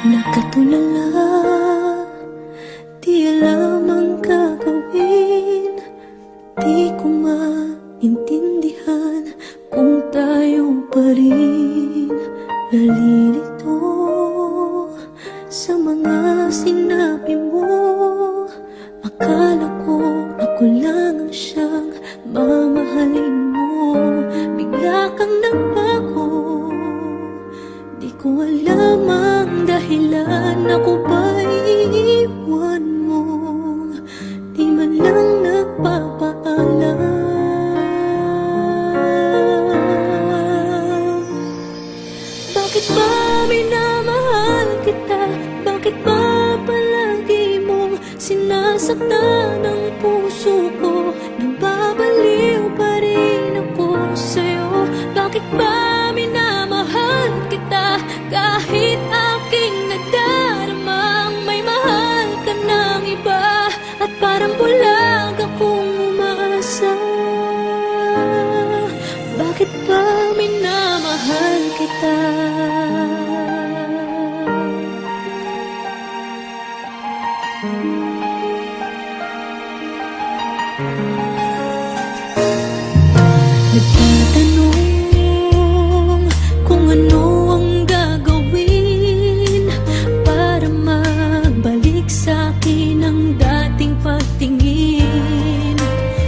Nakatulala, di alam ang gagawin. Di ko maintindihan kung tayo pa rin. Nalilito sa mga sinabi mo. Akala ko ako lang ang siyang mamahalin mo. Bigla kang nagbago, di ko alam ang dahilan. Ako ba'y iiwan mo? Di man lang nagpapaalam. Bakit ba minamahal kita? Bakit ba palagi mong sinasaktan ang puso ko? Nababaliw pa rin ako sa'yo. Bakit ba minamahal kita? Kahit aking nagdaramang may mahal ka ng iba. At parang bulag akong umaasa. Bakit ba minamahal kita? Nagtatanong kung ano ang gagawin para magbalik sa'kin ang dating pagtingin.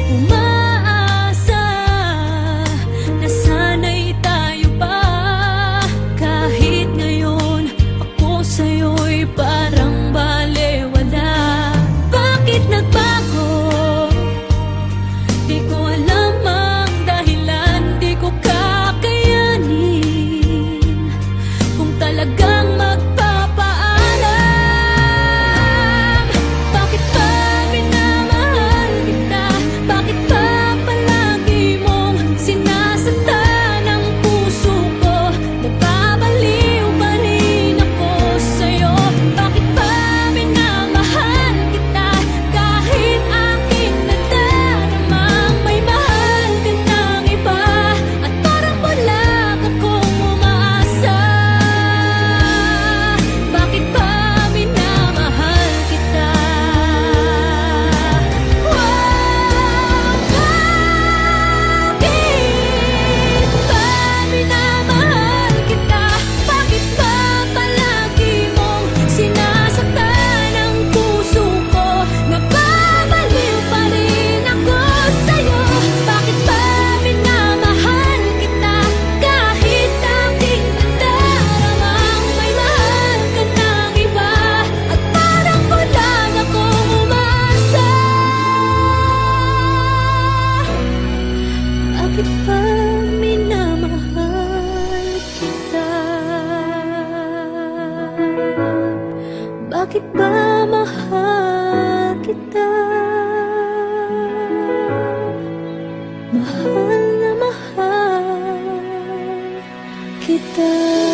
Umaasa na sana'y tayo pa. Kahit ngayon ako sa'yo'y parang balewala. Bakit nagbago? Di ko alam ang dahilan. Di ko kakayanin kung talagang magpapaalam. Bakit ba minamahal kita? Bakit ba palagi mong sinasaktan ang puso ko? Nababaliw pa rin ako sa'yo. Bakit ba minamahal kita? Kahit aking nadaramang may mahal ka ng iba. At parang bulag akong umaasa. Bakit ba minamahal kita? Bakit ba minamahal kita? Bakit ba palagi mong sinasaktan ang puso ko? Nababaliw pa rin ako sa'yo. Bakit ba minamahal kita? Kahit aking nadaramang may mahal ka ng iba. At parang bulag akong umaasa. Bakit ba minamahal kita? Bakit ba mahal kita? Mahal na mahal kita.